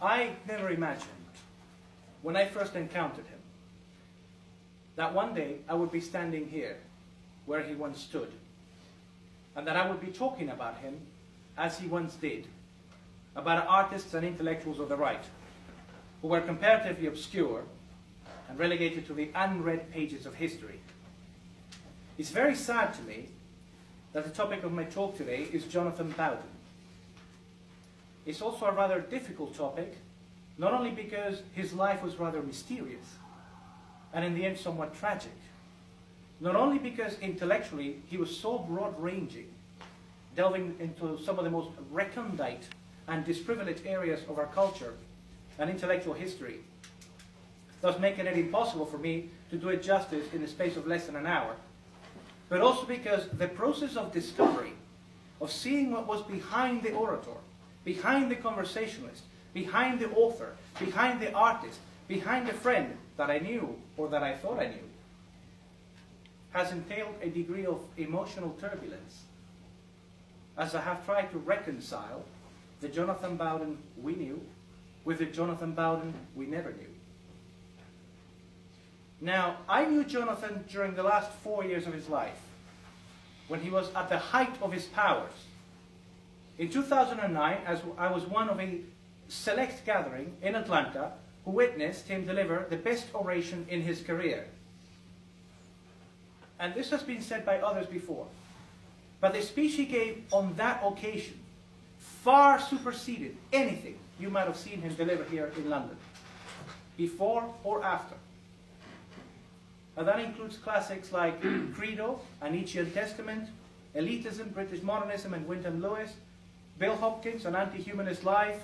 I never imagined, when I first encountered him, that one day I would be standing here, where he once stood, and that I would be talking about him as he once did, about artists and intellectuals of the right, who were comparatively obscure and relegated to the unread pages of history. It's very sad to me that the topic of my talk today is Jonathan Bowden. It's also a rather difficult topic, not only because his life was rather mysterious, and in the end somewhat tragic, not only because intellectually he was so broad-ranging, delving into some of the most recondite and disprivileged areas of our culture and intellectual history, thus making it impossible for me to do it justice in the space of less than an hour, but also because the process of discovery, of seeing what was behind the orator, behind the conversationalist, behind the author, behind the artist, behind the friend that I knew or that I thought I knew, has entailed a degree of emotional turbulence, as I have tried to reconcile the Jonathan Bowden we knew with the Jonathan Bowden we never knew. Now, I knew Jonathan during the last 4 years of his life, when he was at the height of his powers. In 2009, as I was one of a select gathering in Atlanta who witnessed him deliver the best oration in his career. And this has been said by others before, but the speech he gave on that occasion far superseded anything you might have seen him deliver here in London, before or after. And that includes classics like Credo, A Nietzschean Testament, Elitism, British Modernism, and Wyndham Lewis, Bill Hopkins, An Anti-Humanist Life,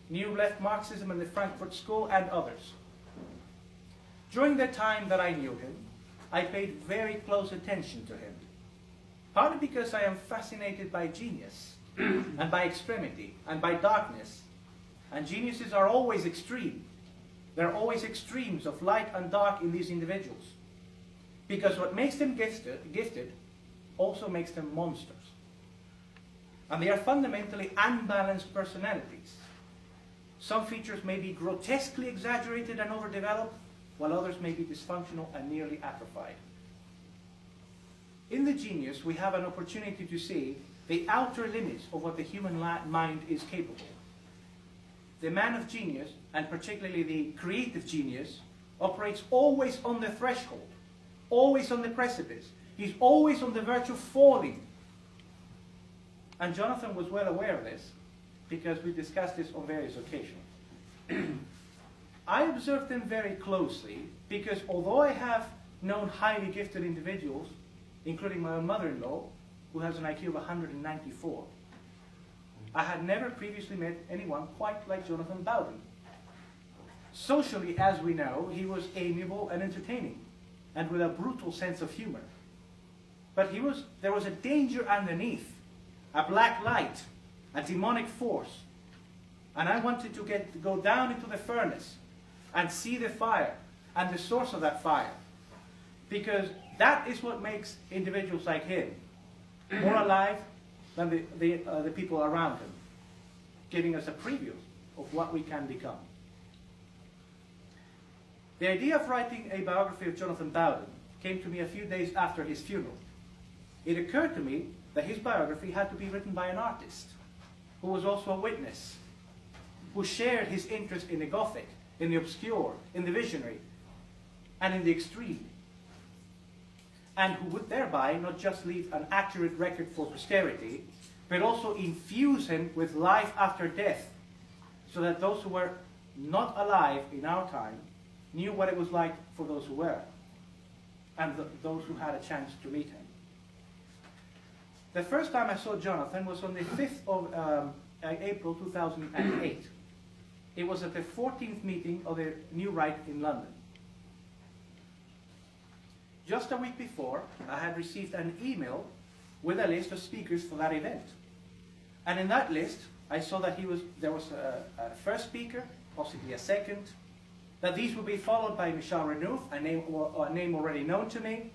New Left Marxism and the Frankfurt School, and others. During the time that I knew him, I paid very close attention to him, partly because I am fascinated by genius, and by extremity, and by darkness. And geniuses are always extreme. There are always extremes of light and dark in these individuals, because what makes them gifted also makes them monsters. And they are fundamentally unbalanced personalities. Some features may be grotesquely exaggerated and overdeveloped, while others may be dysfunctional and nearly atrophied. In the genius, we have an opportunity to see the outer limits of what the human mind is capable. The man of genius, and particularly the creative genius, operates always on the threshold, always on the precipice. He's always on the verge of falling. And Jonathan was well aware of this, because we discussed this on various occasions. I observed them very closely, because although I have known highly gifted individuals, including my own mother-in-law, who has an IQ of 194, I had never previously met anyone quite like Jonathan Bowden. Socially, as we know, he was amiable and entertaining, and with a brutal sense of humor. But there was a danger underneath, a black light, a demonic force. And I wanted to go down into the furnace and see the fire and the source of that fire. Because that is what makes individuals like him more alive than the people around him, giving us a preview of what we can become. The idea of writing a biography of Jonathan Bowden came to me a few days after his funeral. It occurred to me that his biography had to be written by an artist who was also a witness, who shared his interest in the Gothic, in the obscure, in the visionary, and in the extreme, and who would thereby not just leave an accurate record for posterity, but also infuse him with life after death, so that those who were not alive in our time knew what it was like for those who were, and those who had a chance to meet him. The first time I saw Jonathan was on the 5th of April 2008. It was at the 14th meeting of the New Right in London. Just a week before, I had received an email with a list of speakers for that event. And in that list, I saw that there was a first speaker, possibly a second, that these would be followed by Michel Renouf, a name already known to me,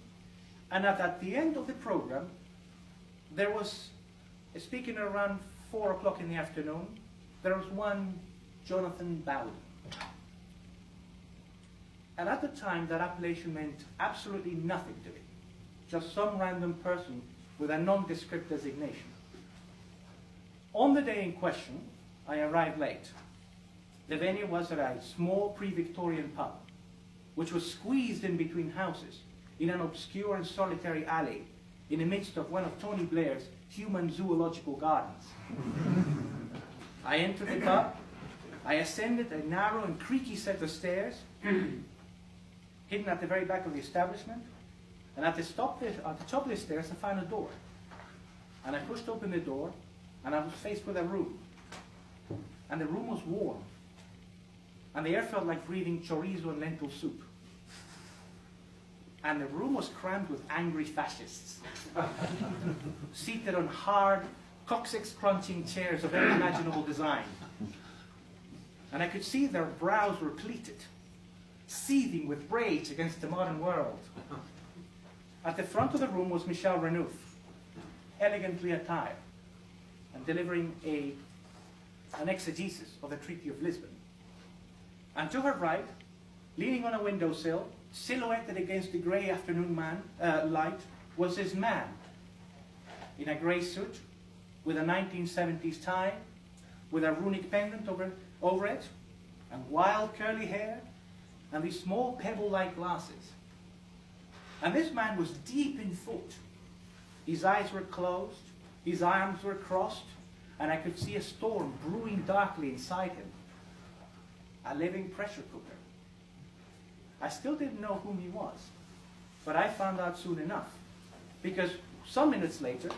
and that at the end of the program, there was, speaking around 4 o'clock in the afternoon, there was one Jonathan Bowden. And at the time, that appellation meant absolutely nothing to me. Just some random person with a nondescript designation. On the day in question, I arrived late. The venue was at a small pre-Victorian pub, which was squeezed in between houses in an obscure and solitary alley in the midst of one of Tony Blair's human zoological gardens. I entered the pub. I ascended a narrow and creaky set of stairs, hidden at the very back of the establishment, and at the top of the stairs I found a door. And I pushed open the door, and I was faced with a room. And the room was warm, and the air felt like breathing chorizo and lentil soup. And the room was crammed with angry fascists, seated on hard, coccyx-crunching chairs of unimaginable design. And I could see their brows were pleated, seething with rage against the modern world. At the front of the room was Michel Renouf, elegantly attired, and delivering an exegesis of the Treaty of Lisbon. And to her right, leaning on a windowsill, silhouetted against the grey afternoon light, was his man, in a grey suit, with a 1970s tie, with a runic pendant over it, and wild curly hair, and these small pebble-like glasses. And this man was deep in thought. His eyes were closed, his arms were crossed, and I could see a storm brewing darkly inside him. A living pressure cooker. I still didn't know whom he was, but I found out soon enough, because some minutes later,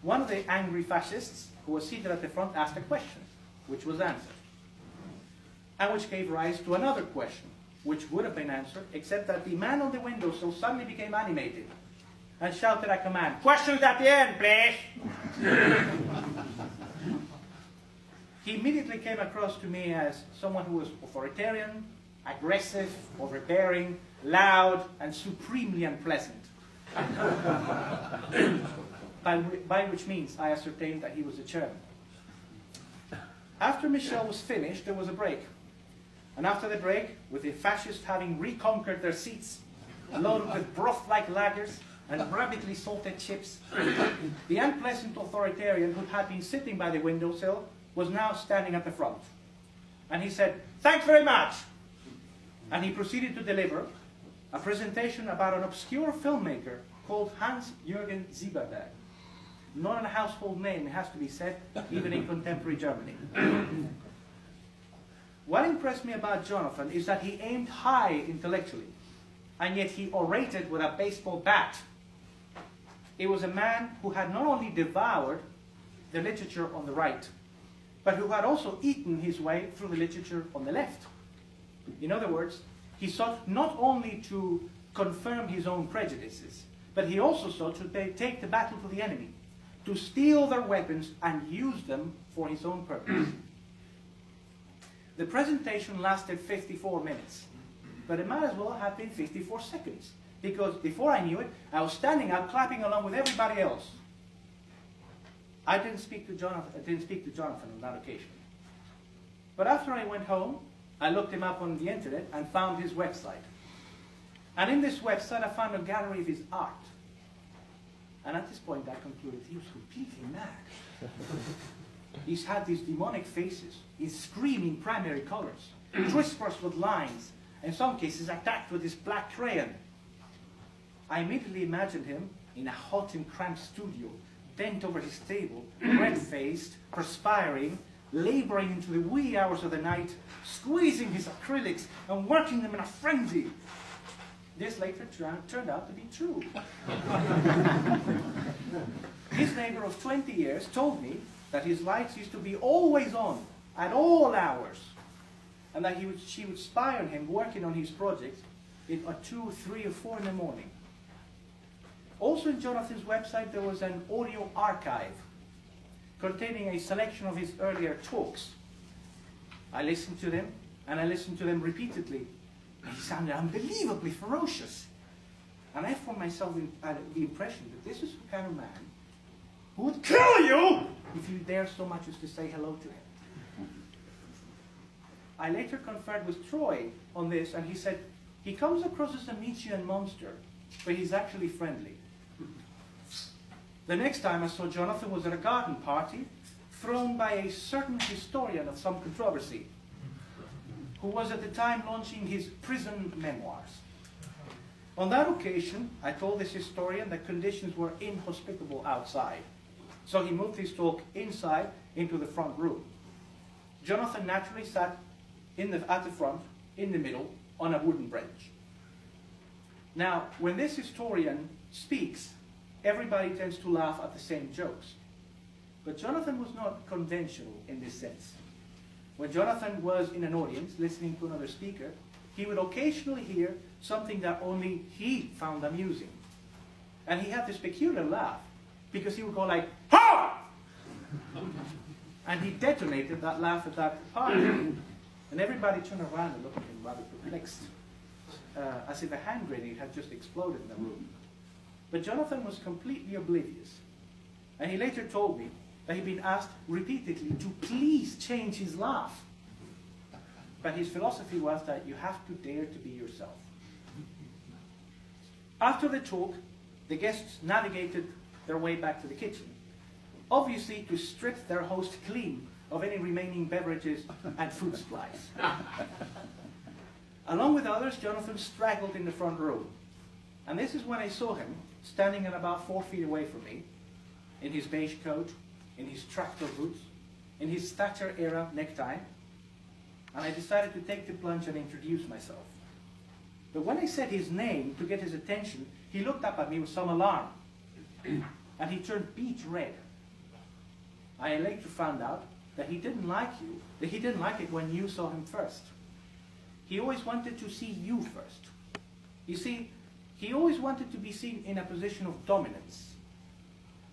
one of the angry fascists who was seated at the front asked a question, which was answered, and which gave rise to another question, which would have been answered, except that the man on the windowsill suddenly became animated and shouted a command, "Questions at the end, please!" He immediately came across to me as someone who was authoritarian, aggressive, overbearing, loud, and supremely unpleasant. by which means I ascertained that he was a German. After Michel was finished, there was a break. And after the break, with the fascists having reconquered their seats, loaded with broth-like lagers and rabidly salted chips, the unpleasant authoritarian who had been sitting by the windowsill was now standing at the front. And he said, "Thanks very much." And he proceeded to deliver a presentation about an obscure filmmaker called Hans-Jürgen Sieberberg. Not a household name, it has to be said, even in contemporary Germany. What impressed me about Jonathan is that he aimed high intellectually, and yet he orated with a baseball bat. He was a man who had not only devoured the literature on the right, but who had also eaten his way through the literature on the left. In other words, he sought not only to confirm his own prejudices, but he also sought to take the battle to the enemy, to steal their weapons and use them for his own purpose. The presentation lasted 54 minutes, but it might as well have been 54 seconds, because before I knew it, I was standing up clapping along with everybody else. I didn't speak to Jonathan on that occasion. But after I went home, I looked him up on the internet and found his website. And in this website, I found a gallery of his art. And at this point, I concluded he was completely mad. He's had these demonic faces, his screaming primary colors, crisscrossed with lines, in some cases attacked with this black crayon. I immediately imagined him in a hot and cramped studio, bent over his table, red-faced, perspiring, laboring into the wee hours of the night, squeezing his acrylics and working them in a frenzy. This later turned out to be true. His neighbor of 20 years told me that his lights used to be always on, at all hours, and that she would spy on him working on his projects at 2, 3, or 4 in the morning. Also in Jonathan's website there was an audio archive containing a selection of his earlier talks. I listened to them, and I listened to them repeatedly. He sounded unbelievably ferocious. And I formed myself the impression that this is the kind of man who would kill you if you dare so much as to say hello to him. I later conferred with Troy on this, and he said, he comes across as a Nietzschean monster, but he's actually friendly. The next time I saw Jonathan was at a garden party thrown by a certain historian of some controversy, who was at the time launching his prison memoirs. On that occasion, I told this historian that conditions were inhospitable outside, so he moved his talk inside into the front room. Jonathan naturally sat at the front, in the middle, on a wooden bench. Now, when this historian speaks, everybody tends to laugh at the same jokes. But Jonathan was not conventional in this sense. When Jonathan was in an audience listening to another speaker, he would occasionally hear something that only he found amusing. And he had this peculiar laugh, because he would go like, "Ha!" And he detonated that laugh at that party. And everybody turned around and looked at him rather perplexed, as if a hand grenade had just exploded in the room. But Jonathan was completely oblivious. And he later told me that he'd been asked repeatedly to please change his laugh. But his philosophy was that you have to dare to be yourself. After the talk, the guests navigated their way back to the kitchen, obviously to strip their host clean of any remaining beverages and food supplies. Along with others, Jonathan straggled in the front row. And this is when I saw him standing at about 4 feet away from me, in his beige coat, in his tractor boots, in his Thatcher-era necktie, and I decided to take the plunge and introduce myself. But when I said his name to get his attention, he looked up at me with some alarm, and he turned beet red. I later found out that he didn't like you, that he didn't like it when you saw him first. He always wanted to see you first. You see, he always wanted to be seen in a position of dominance.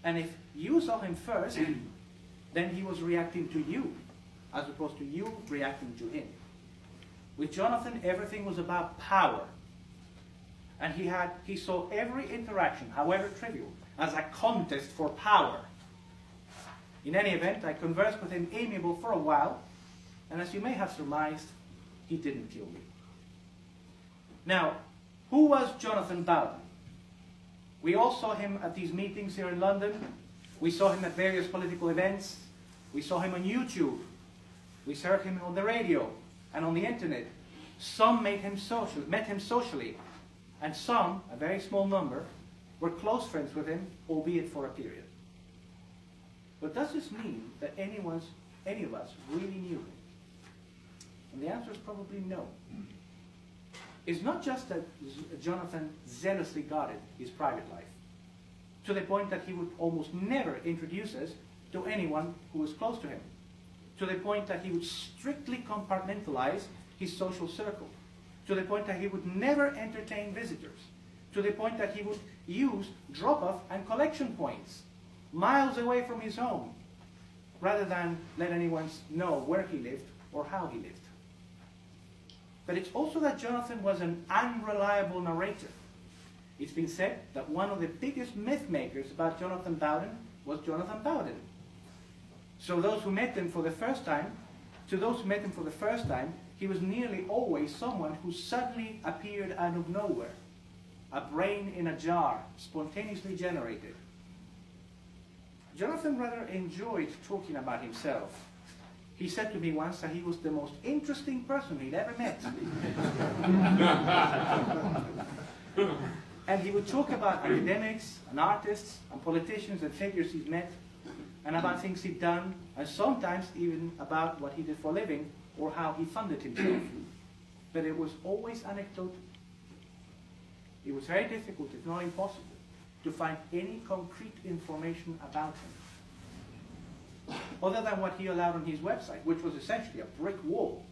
And if you saw him first, then he was reacting to you, as opposed to you reacting to him. With Jonathan, everything was about power. And he saw every interaction, however trivial, as a contest for power. In any event, I conversed with him amiable for a while, and as you may have surmised, he didn't kill me. Now, who was Jonathan Bowden? We all saw him at these meetings here in London. We saw him at various political events. We saw him on YouTube. We heard him on the radio and on the internet. Some met him socially, and some, a very small number, were close friends with him, albeit for a period. But does this mean that any of us really knew him? And the answer is probably no. It's not just that Jonathan zealously guarded his private life, to the point that he would almost never introduce us to anyone who was close to him, to the point that he would strictly compartmentalize his social circle, to the point that he would never entertain visitors, to the point that he would use drop-off and collection points miles away from his home, rather than let anyone know where he lived or how he lived. But it's also that Jonathan was an unreliable narrator. It's been said that one of the biggest myth makers about Jonathan Bowden was Jonathan Bowden. To those who met him for the first time, he was nearly always someone who suddenly appeared out of nowhere, a brain in a jar, spontaneously generated. Jonathan rather enjoyed talking about himself. He said to me once that he was the most interesting person he'd ever met. And he would talk about academics and artists and politicians and figures he'd met, and about things he'd done, and sometimes even about what he did for a living or how he funded himself. But it was always anecdotal. It was very difficult, if not impossible, to find any concrete information about him, other than what he allowed on his website, which was essentially a brick wall,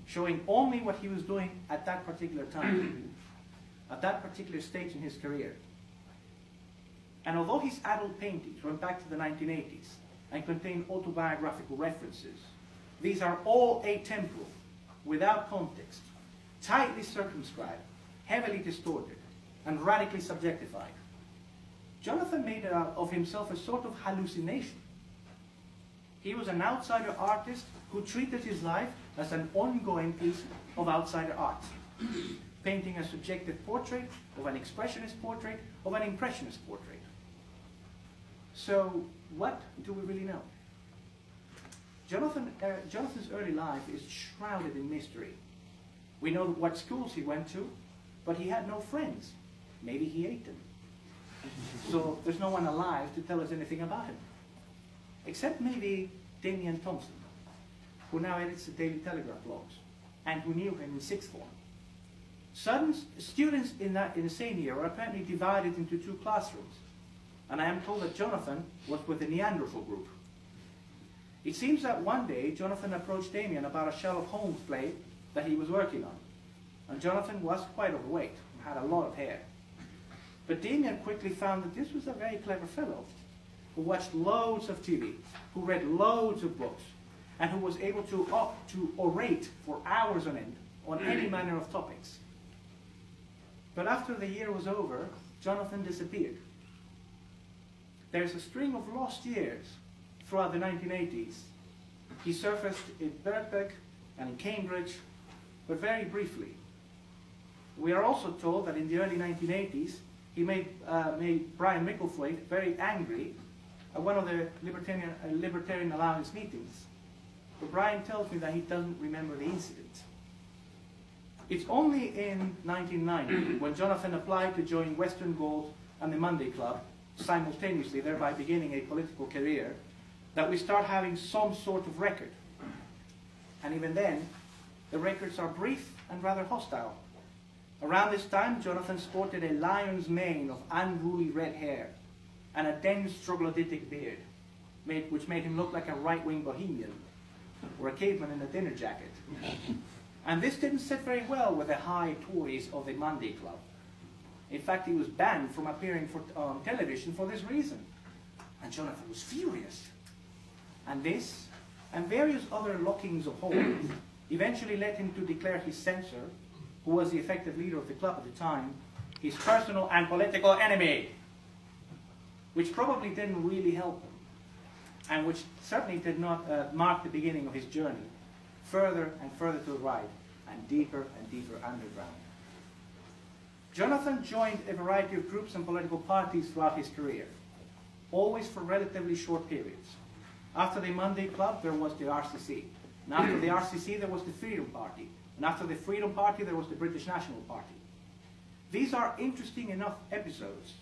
showing only what he was doing at that particular time, at that particular stage in his career. And although his adult paintings went back to the 1980s and contain autobiographical references, these are all atemporal, without context, tightly circumscribed, heavily distorted, and radically subjectified. Jonathan made of himself a sort of hallucination. He was an outsider artist who treated his life as an ongoing piece of outsider art, painting a subjective portrait of an expressionist portrait of an impressionist portrait. So what do we really know? Jonathan's early life is shrouded in mystery. We know what schools he went to, but he had no friends. Maybe he ate them. So there's no one alive to tell us anything about him. Except maybe Damien Thompson, who now edits the Daily Telegraph blogs, and who knew him in sixth form. Students in the same year are apparently divided into two classrooms, and I am told that Jonathan was with the Neanderthal group. It seems that one day Jonathan approached Damien about a Sherlock Holmes play that he was working on, and Jonathan was quite overweight and had a lot of hair. But Damien quickly found that this was a very clever fellow who watched loads of TV, who read loads of books, and who was able to orate for hours on end on any manner of topics. But after the year was over, Jonathan disappeared. There's a string of lost years throughout the 1980s. He surfaced in Birkbeck and in Cambridge, but very briefly. We are also told that in the early 1980s, he made Brian Micklethwaite very angry at one of the Libertarian Alliance meetings. But Brian tells me that he doesn't remember the incident. It's only in 1990, when Jonathan applied to join Western Gold and the Monday Club, simultaneously, thereby beginning a political career, that we start having some sort of record. And even then, the records are brief and rather hostile. Around this time, Jonathan sported a lion's mane of unruly red hair and a dense troglodytic beard, which made him look like a right-wing bohemian or a caveman in a dinner jacket. And this didn't sit very well with the high Tories of the Monday Club. In fact, he was banned from appearing on television for this reason. And Jonathan was furious. And this, and various other lockings of horns, eventually led him to declare his censor, who was the effective leader of the club at the time, his personal and political enemy, which probably didn't really help him, and which certainly did not mark the beginning of his journey, further and further to the right, and deeper underground. Jonathan joined a variety of groups and political parties throughout his career, always for relatively short periods. After the Monday Club, there was the RCC. And after the RCC, there was the Freedom Party. And after the Freedom Party, there was the British National Party. These are interesting enough episodes,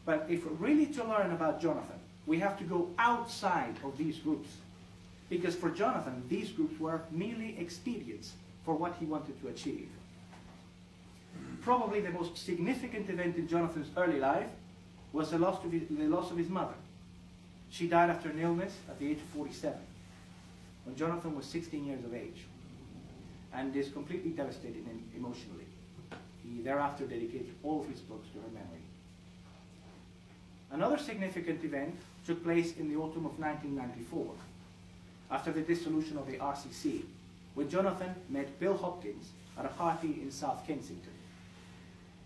but if we're really to learn about Jonathan, we have to go outside of these groups. Because for Jonathan, these groups were merely expedients for what he wanted to achieve. Probably the most significant event in Jonathan's early life was the loss of his mother. She died after an illness at the age of 47, when Jonathan was 16 years of age, and this completely devastated him emotionally. He thereafter dedicated all of his books to her memory. Another significant event took place in the autumn of 1994, after the dissolution of the RCC, when Jonathan met Bill Hopkins at a party in South Kensington.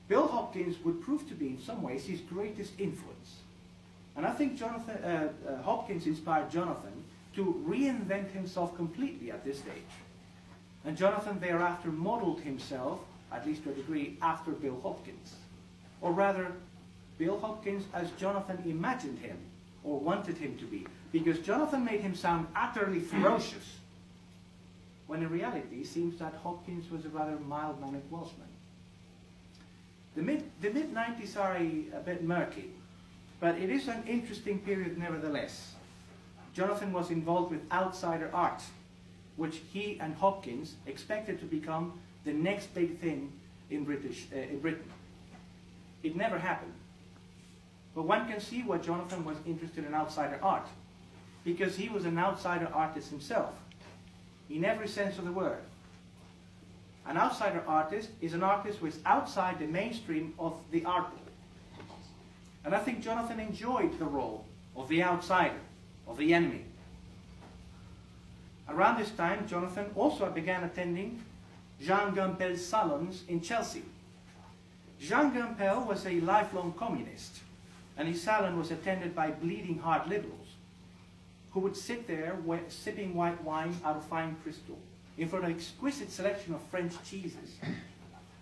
Bill Hopkins would prove to be, in some ways, his greatest influence. And I think Hopkins inspired Jonathan to reinvent himself completely at this stage. And Jonathan thereafter modeled himself, at least to a degree, after Bill Hopkins. Or rather, Bill Hopkins as Jonathan imagined him, or wanted him to be, because Jonathan made him sound utterly ferocious, when in reality it seems that Hopkins was a rather mild-mannered Welshman. The mid-90s are a bit murky, but it is an interesting period nevertheless. Jonathan was involved with outsider art, which he and Hopkins expected to become the next big thing in Britain. It never happened. But one can see why Jonathan was interested in outsider art, because he was an outsider artist himself, in every sense of the word. An outsider artist is an artist who is outside the mainstream of the art world. And I think Jonathan enjoyed the role of the outsider, of the enemy. Around this time, Jonathan also began attending Jean Gampel's salons in Chelsea. Jean Gampel was a lifelong communist, and his salon was attended by bleeding heart liberals who would sit there sipping white wine out of fine crystal in front of an exquisite selection of French cheeses,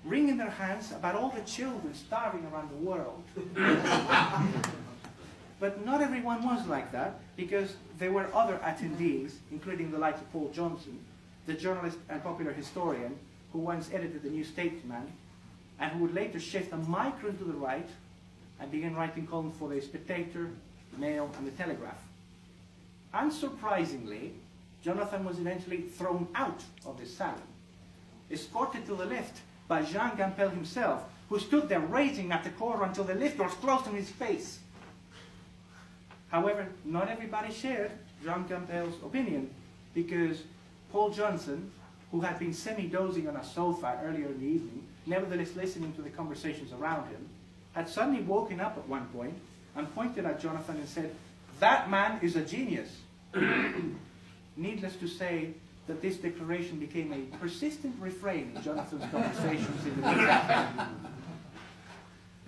wringing their hands about all the children starving around the world. But not everyone was like that, because there were other attendees, including the likes of Paul Johnson, the journalist and popular historian who once edited the New Statesman, and who would later shift a micron to the right and begin writing columns for the Spectator, the Mail, and the Telegraph. Unsurprisingly, Jonathan was eventually thrown out of this salon, escorted to the lift by Jean Gampel himself, who stood there raging at the corner until the lift doors closed on his face. However, not everybody shared Jean Gampel's opinion, because Paul Johnson, who had been semi-dozing on a sofa earlier in the evening, nevertheless listening to the conversations around him, had suddenly woken up at one point and pointed at Jonathan and said, "That man is a genius." Needless to say that this declaration became a persistent refrain in Jonathan's conversations in the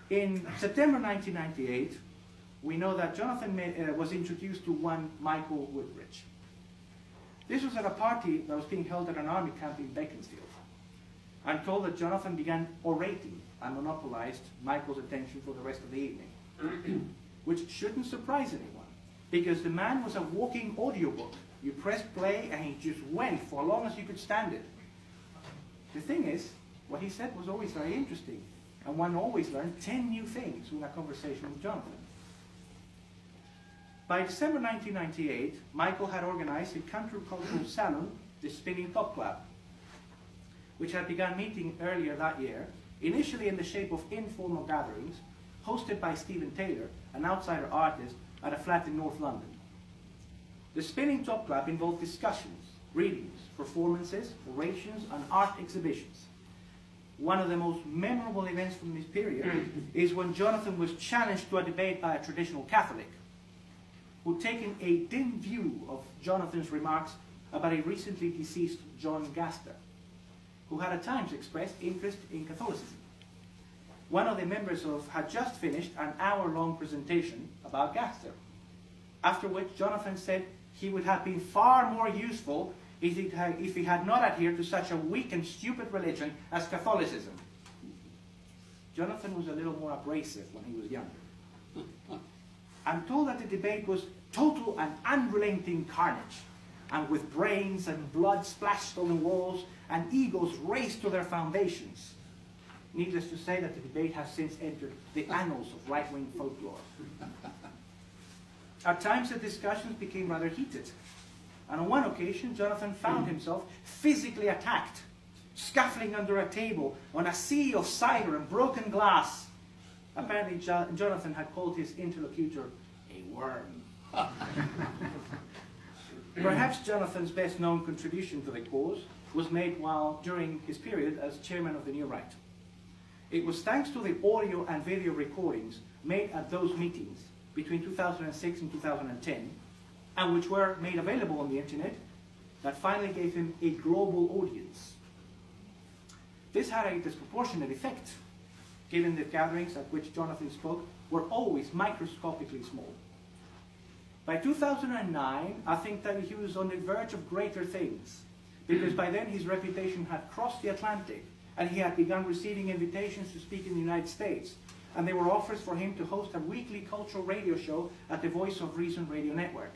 week. In September 1998, we know that Jonathan was introduced to one Michael Woodbridge. This was at a party that was being held at an army camp in Beaconsfield. I'm told that Jonathan began orating and monopolized Michael's attention for the rest of the evening, which shouldn't surprise anyone, because the man was a walking audiobook. You pressed play and he just went for as long as you could stand it. The thing is, what he said was always very interesting, and one always learned 10 new things in a conversation with Jonathan. By December 1998, Michael had organized a countercultural salon, the Spinning Top Club, which had begun meeting earlier that year, initially in the shape of informal gatherings, hosted by Stephen Taylor, an outsider artist, at a flat in North London. The Spinning Top Club involved discussions, readings, performances, orations, and art exhibitions. One of the most memorable events from this period is when Jonathan was challenged to a debate by a traditional Catholic, who'd taken a dim view of Jonathan's remarks about a recently deceased John Gaster, who had at times expressed interest in Catholicism. One of the members had just finished an hour-long presentation about Gaster, after which Jonathan said he would have been far more useful if he had not adhered to such a weak and stupid religion as Catholicism. Jonathan was a little more abrasive when he was younger. I'm told that the debate was total and unrelenting carnage, and with brains and blood splashed on the walls and egos razed to their foundations. Needless to say that the debate has since entered the annals of right-wing folklore. At times the discussions became rather heated, and on one occasion Jonathan found himself physically attacked, scuffling under a table on a sea of cider and broken glass. Apparently Jonathan had called his interlocutor a worm. Perhaps Jonathan's best known contribution to the cause was made during his period as chairman of the New Right. It was thanks to the audio and video recordings made at those meetings between 2006 and 2010, and which were made available on the internet, that finally gave him a global audience. This had a disproportionate effect, given the gatherings at which Jonathan spoke were always microscopically small. By 2009, I think that he was on the verge of greater things, because by then his reputation had crossed the Atlantic, and he had begun receiving invitations to speak in the United States, and there were offers for him to host a weekly cultural radio show at the Voice of Reason radio network.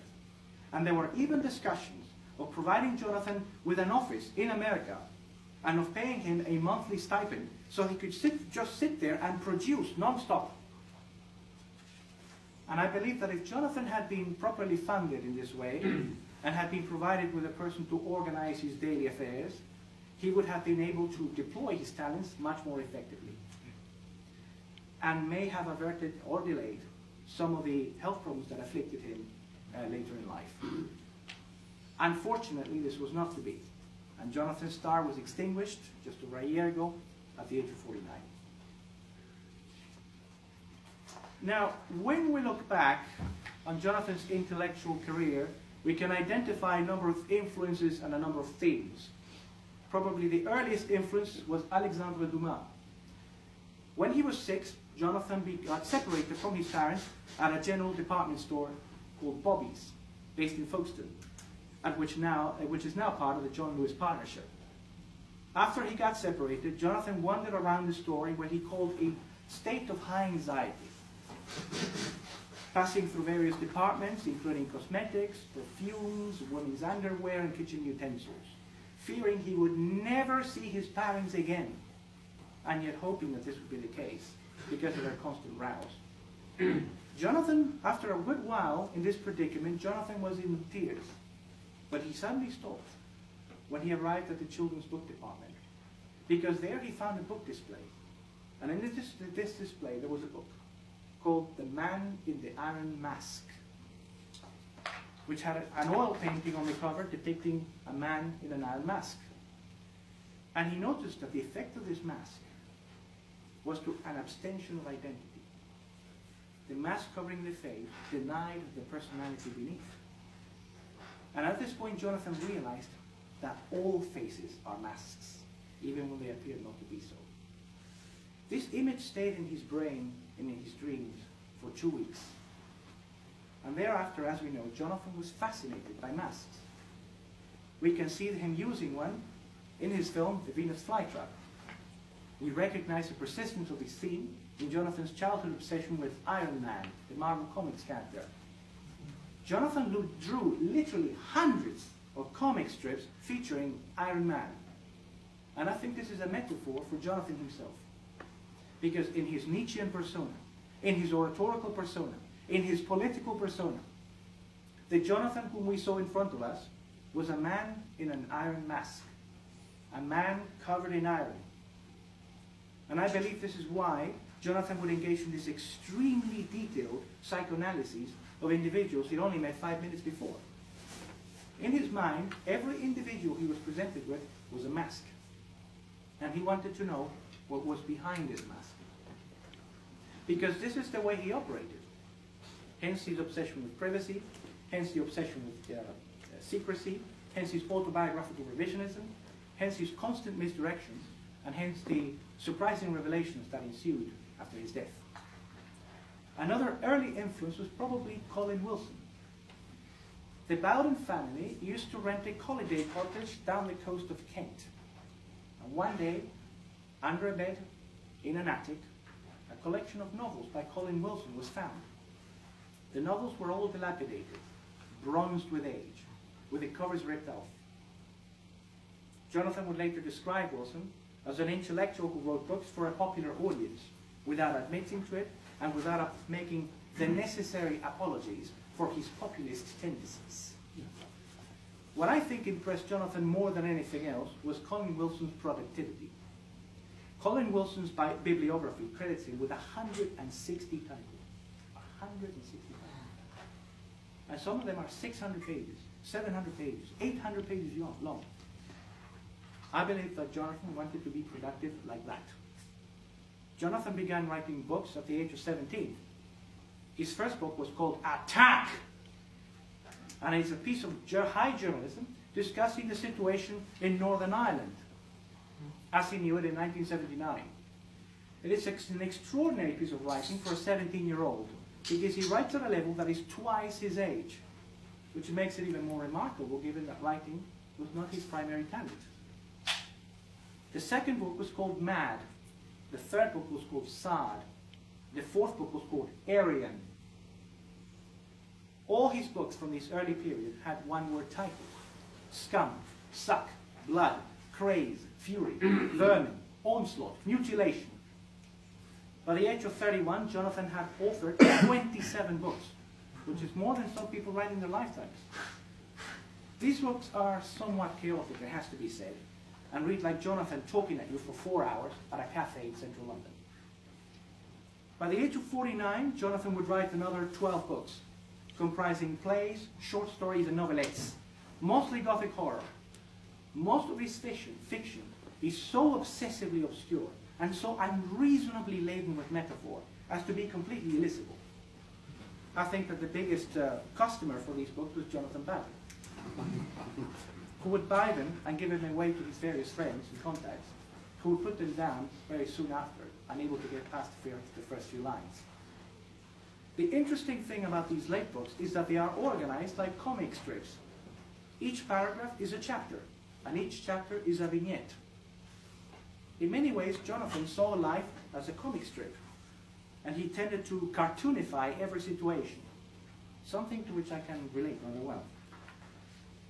And there were even discussions of providing Jonathan with an office in America, and of paying him a monthly stipend so he could just sit there and produce non-stop. And I believe that if Jonathan had been properly funded in this way, and had been provided with a person to organize his daily affairs, he would have been able to deploy his talents much more effectively, and may have averted or delayed some of the health problems that afflicted him later in life. Unfortunately, this was not to be, and Jonathan's star was extinguished just over a year ago at the age of 49. Now, when we look back on Jonathan's intellectual career, we can identify a number of influences and a number of themes. Probably the earliest influence was Alexandre Dumas. When he was 6, Jonathan got separated from his parents at a general department store called Bobby's, based in Folkestone. which is now part of the John Lewis Partnership. After he got separated, Jonathan wandered around the store in what he called a state of high anxiety, passing through various departments, including cosmetics, perfumes, women's underwear, and kitchen utensils, fearing he would never see his parents again, and yet hoping that this would be the case because of their constant rows. Jonathan, after a good while in this predicament, Jonathan was in tears, but he suddenly stopped when he arrived at the children's book department, because there he found a book display, and in this display there was a book called The Man in the Iron Mask, which had an oil painting on the cover depicting a man in an iron mask. And he noticed that the effect of this mask was to an abstention of identity. The mask covering the face denied the personality beneath. And at this point, Jonathan realized that all faces are masks, even when they appear not to be so. This image stayed in his brain and in his dreams for 2 weeks. And thereafter, as we know, Jonathan was fascinated by masks. We can see him using one in his film, The Venus Flytrap. We recognize the persistence of this theme in Jonathan's childhood obsession with Iron Man, the Marvel Comics character. Jonathan drew literally hundreds of comic strips featuring Iron Man. And I think this is a metaphor for Jonathan himself. Because in his Nietzschean persona, in his oratorical persona, in his political persona, the Jonathan whom we saw in front of us was a man in an iron mask, a man covered in iron. And I believe this is why Jonathan would engage in this extremely detailed psychoanalysis of individuals he'd only met 5 minutes before. In his mind, every individual he was presented with was a mask. And he wanted to know what was behind this mask. Because this is the way he operated. Hence his obsession with privacy, hence the obsession with secrecy, hence his autobiographical revisionism, hence his constant misdirections, and hence the surprising revelations that ensued after his death. Another early influence was probably Colin Wilson. The Bowden family used to rent a holiday cottage down the coast of Kent. And one day, under a bed, in an attic, a collection of novels by Colin Wilson was found. The novels were all dilapidated, bronzed with age, with the covers ripped off. Jonathan would later describe Wilson as an intellectual who wrote books for a popular audience, without admitting to it and without making the necessary apologies for his populist tendencies. What I think impressed Jonathan more than anything else was Colin Wilson's productivity. Colin Wilson's bibliography credits him with 160 titles. 160 titles. And some of them are 600 pages, 700 pages, 800 pages long. I believe that Jonathan wanted to be productive like that. Jonathan began writing books at the age of 17. His first book was called Attack! And it's a piece of high journalism discussing the situation in Northern Ireland, as he knew it in 1979. It is an extraordinary piece of writing for a 17-year-old, because he writes at a level that is twice his age, which makes it even more remarkable given that writing was not his primary talent. The second book was called Mad. The third book was called Sad. The fourth book was called Aryan. All his books from this early period had one-word titles: Scum, Suck, Blood, Craze, Fury, Vermin, Onslaught, Mutilation. By the age of 31, Jonathan had authored 27 books, which is more than some people write in their lifetimes. These books are somewhat chaotic, it has to be said, and read like Jonathan talking at you for 4 hours at a cafe in central London. By the age of 49, Jonathan would write another 12 books, comprising plays, short stories, and novelettes, mostly Gothic horror. Most of his fiction is so obsessively obscure and so unreasonably laden with metaphor as to be completely illegible. I think that the biggest customer for these books was Jonathan Bowden, who would buy them and give them away to his various friends and contacts, who would put them down very soon after, unable to get past the first few lines. The interesting thing about these late books is that they are organized like comic strips. Each paragraph is a chapter, and each chapter is a vignette. In many ways, Jonathan saw life as a comic strip, and he tended to cartoonify every situation, something to which I can relate rather well.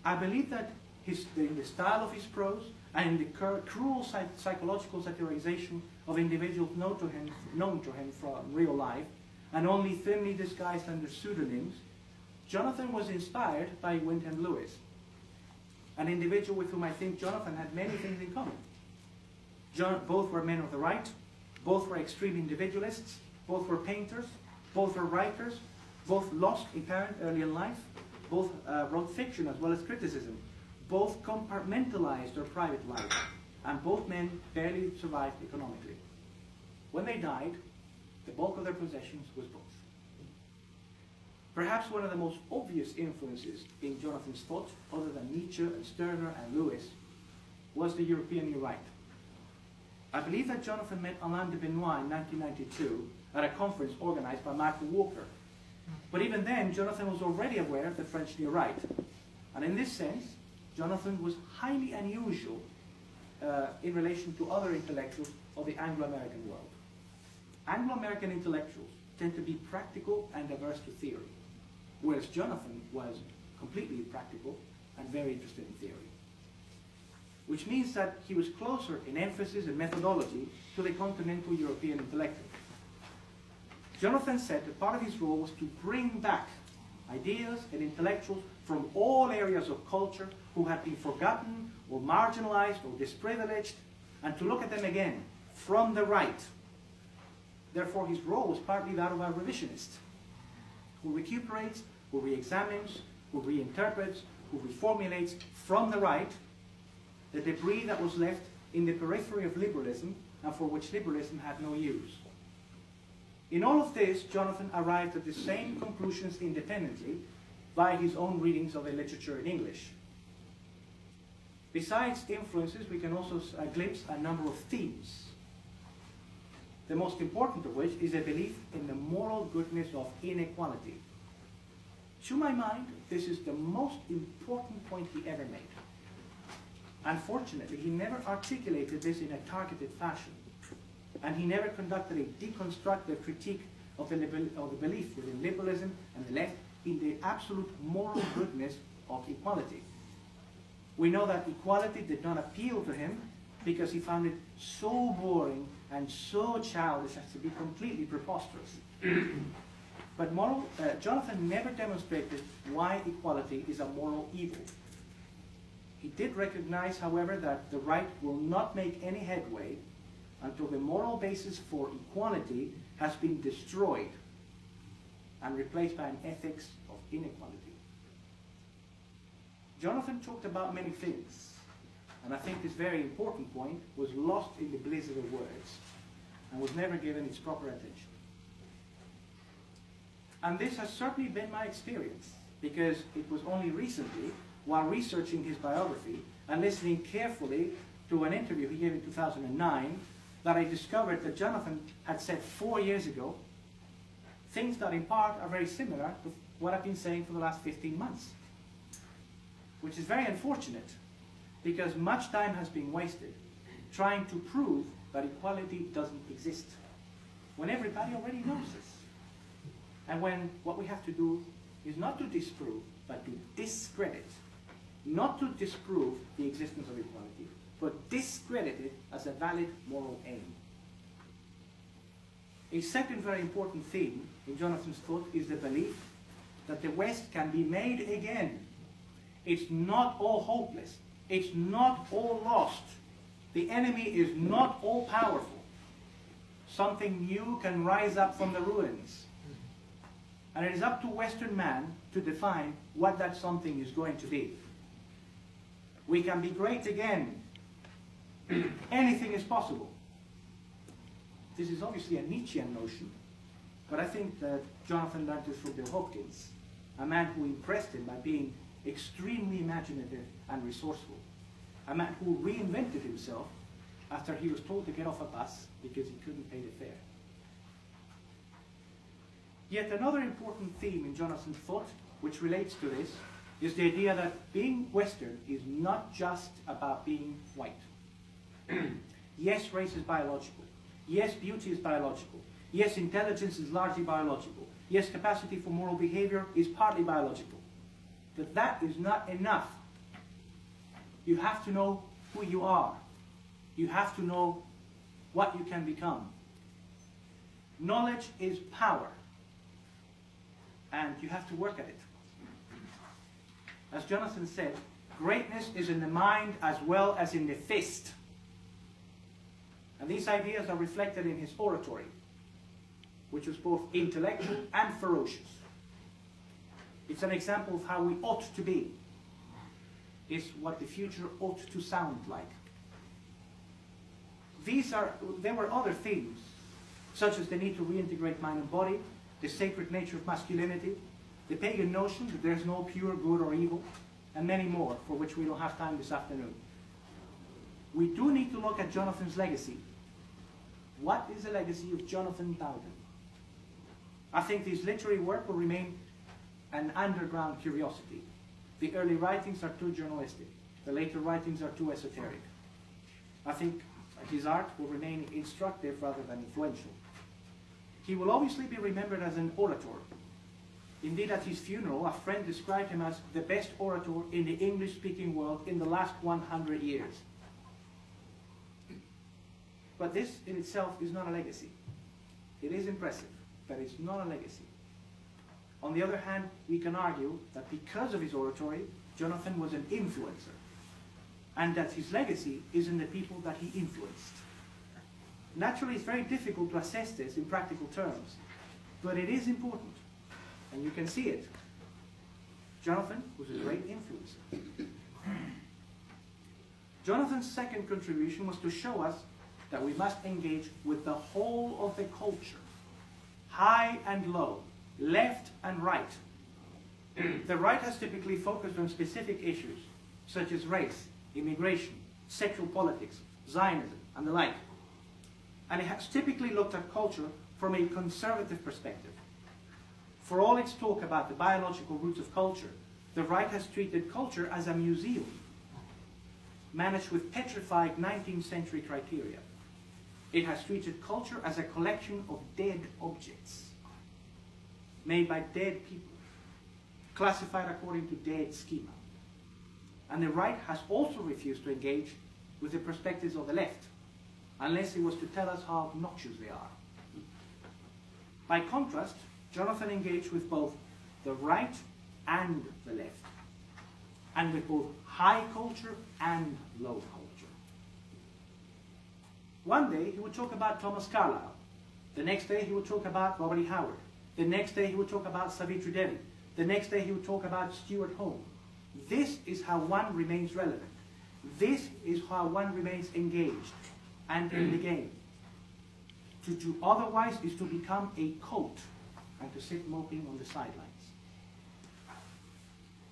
I believe that in the style of his prose and in the cruel psychological satirization of individuals known to him from real life, and only thinly disguised under pseudonyms, Jonathan was inspired by Wyndham Lewis, an individual with whom I think Jonathan had many things in common. Both were men of the right, both were extreme individualists, both were painters, both were writers, both lost a parent early in life, both wrote fiction as well as criticism, both compartmentalized their private life, and both men barely survived economically. When they died, the bulk of their possessions was both. Perhaps one of the most obvious influences in Jonathan's thought, other than Nietzsche and Stirner and Lewis, was the European New Right. I believe that Jonathan met Alain de Benoit in 1992 at a conference organized by Michael Walker. But even then, Jonathan was already aware of the French New Right. And in this sense, Jonathan was highly unusual in relation to other intellectuals of the Anglo-American world. Anglo-American intellectuals tend to be practical and averse to theory, whereas Jonathan was completely practical and very interested in theory. Which means that he was closer in emphasis and methodology to the continental European intellectual. Jonathan said that part of his role was to bring back ideas and intellectuals from all areas of culture who had been forgotten or marginalized or disprivileged, and to look at them again from the right. Therefore, his role was partly that of a revisionist, who recuperates, who re-examines, who reinterprets, who reformulates from the right the debris that was left in the periphery of liberalism and for which liberalism had no use. In all of this, Jonathan arrived at the same conclusions independently by his own readings of the literature in English. Besides influences, we can also glimpse a number of themes, the most important of which is a belief in the moral goodness of inequality. To my mind, this is the most important point he ever made. Unfortunately, he never articulated this in a targeted fashion, and he never conducted a deconstructive critique of the belief within liberalism and the left in the absolute moral goodness of equality. We know that equality did not appeal to him because he found it so boring and so childish as to be completely preposterous. But Jonathan never demonstrated why equality is a moral evil. He did recognize, however, that the right will not make any headway until the moral basis for equality has been destroyed and replaced by an ethics of inequality. Jonathan talked about many things, and I think this very important point was lost in the blizzard of words and was never given its proper attention. And this has certainly been my experience, because it was only recently, while researching his biography and listening carefully to an interview he gave in 2009, that I discovered that Jonathan had said 4 years ago things that in part are very similar to what I've been saying for the last 15 months. Which is very unfortunate, because much time has been wasted trying to prove that equality doesn't exist, when everybody already knows this. And when what we have to do is not to disprove, but to discredit. Not to disprove the existence of equality, but discredit it as a valid moral aim. A second very important theme in Jonathan's thought is the belief that the West can be made again. It's not all hopeless. It's not all lost. The enemy is not all powerful. Something new can rise up from the ruins. And it is up to Western man to define what that something is going to be. We can be great again. Anything is possible. This is obviously a Nietzschean notion, but I think that Jonathan learned this from Bill Hopkins, a man who impressed him by being extremely imaginative and resourceful, a man who reinvented himself after he was told to get off a bus because he couldn't pay the fare. Yet another important theme in Jonathan's thought, which relates to this, is the idea that being Western is not just about being white. Yes, race is biological. Yes, beauty is biological. Yes, intelligence is largely biological. Yes, capacity for moral behavior is partly biological. But that is not enough. You have to know who you are. You have to know what you can become. Knowledge is power. And you have to work at it. As Jonathan said, greatness is in the mind as well as in the fist. And these ideas are reflected in his oratory, which was both intellectual and ferocious. It's an example of how we ought to be. It's what the future ought to sound like. There were other themes, such as the need to reintegrate mind and body, the sacred nature of masculinity, the pagan notion that there's no pure good or evil, and many more, for which we don't have time this afternoon. We do need to look at Jonathan's legacy. What is the legacy of Jonathan Bowden? I think his literary work will remain an underground curiosity. The early writings are too journalistic. The later writings are too esoteric. I think his art will remain instructive rather than influential. He will obviously be remembered as an orator. Indeed, at his funeral, a friend described him as the best orator in the English-speaking world in the last 100 years. But this in itself is not a legacy. It is impressive, but it's not a legacy. On the other hand, we can argue that because of his oratory, Jonathan was an influencer, and that his legacy is in the people that he influenced. Naturally, it's very difficult to assess this in practical terms, but it is important, and you can see it. Jonathan was a great influencer. Jonathan's second contribution was to show us that we must engage with the whole of the culture, high and low, left and right. The right has typically focused on specific issues, such as race, immigration, sexual politics, Zionism, and the like. And it has typically looked at culture from a conservative perspective. For all its talk about the biological roots of culture, the right has treated culture as a museum, managed with petrified 19th century criteria. It has treated culture as a collection of dead objects, made by dead people, classified according to dead schema. And the right has also refused to engage with the perspectives of the left, unless it was to tell us how obnoxious they are. By contrast, Jonathan engaged with both the right and the left, and with both high culture and low culture. One day he would talk about Thomas Carlyle. The next day he would talk about Robert E. Howard. The next day he would talk about Savitri Devi. The next day he would talk about Stuart Home. This is how one remains relevant. This is how one remains engaged and in the game. To do otherwise is to become a cult and to sit moping on the sidelines.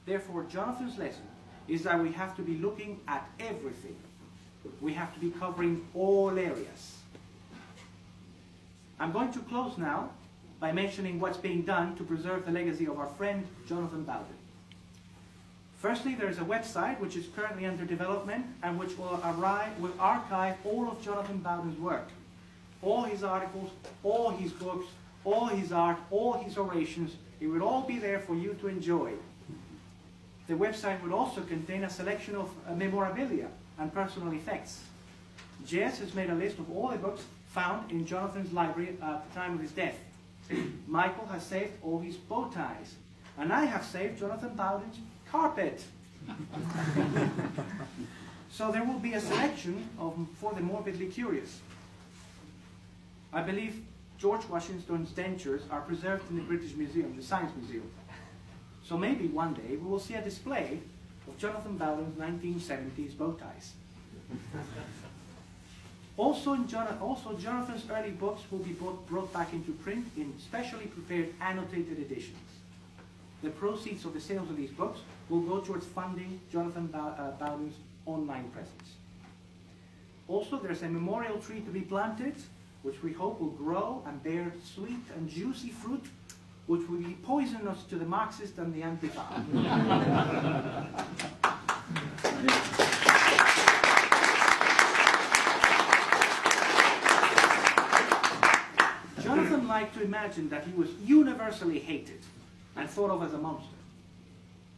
Therefore, Jonathan's lesson is that we have to be looking at everything. We have to be covering all areas. I'm going to close now by mentioning what's being done to preserve the legacy of our friend Jonathan Bowden. Firstly, there is a website which is currently under development and which will archive all of Jonathan Bowden's work. All his articles, all his books, all his art, all his orations. It will all be there for you to enjoy. The website will also contain a selection of memorabilia and personal effects. Jess has made a list of all the books found in Jonathan's library at the time of his death. Michael has saved all his bow ties. And I have saved Jonathan Bowden's carpet. So there will be a selection for the morbidly curious. I believe George Washington's dentures are preserved in the British Museum, the Science Museum. So maybe one day we will see a display of Jonathan Bowden's 1970s bow ties. Also, Jonathan's early books will be brought back into print in specially prepared annotated editions. The proceeds of the sales of these books will go towards funding Jonathan Bowden's online presence. Also, there's a memorial tree to be planted, which we hope will grow and bear sweet and juicy fruit which would be poisonous to the Marxist and the Antifa. Jonathan liked to imagine that he was universally hated and thought of as a monster.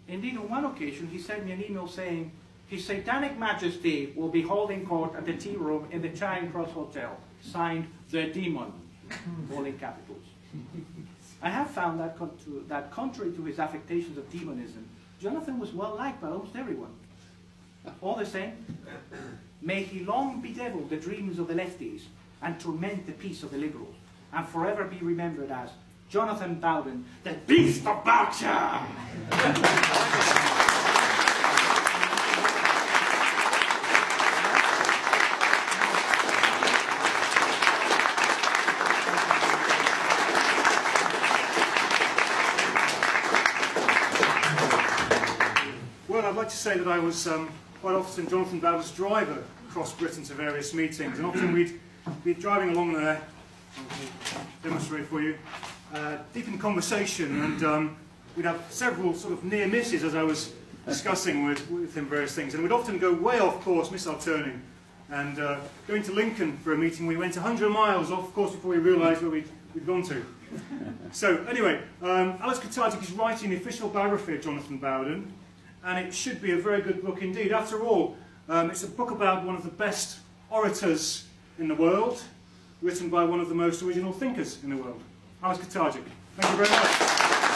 Indeed, on one occasion, he sent me an email saying, His Satanic Majesty will be holding court at the tea room in the Charing Cross Hotel, signed The Demon, all in capitals. I have found that contrary to his affectations of demonism, Jonathan was well liked by almost everyone. All the same, may he long bedevil the dreams of the lefties and torment the peace of the liberals, and forever be remembered as Jonathan Bowden, the Beast of Berkshire! Well, I'd like to say that I was quite often Jonathan Bowden's driver across Britain to various meetings, and often we'd be driving along there, I'll demonstrate for you, deep in conversation, and we'd have several sort of near misses as I was discussing with him various things, and we'd often go way off course, miss our turning, and going to Lincoln for a meeting, we went 100 miles off course before we realised where we'd gone to. So anyway, Alex Kurtagić is writing the official biography of Jonathan Bowden, and it should be a very good book indeed. After all, it's a book about one of the best orators in the world, written by one of the most original thinkers in the world, Alex Kurtagić. Thank you very much.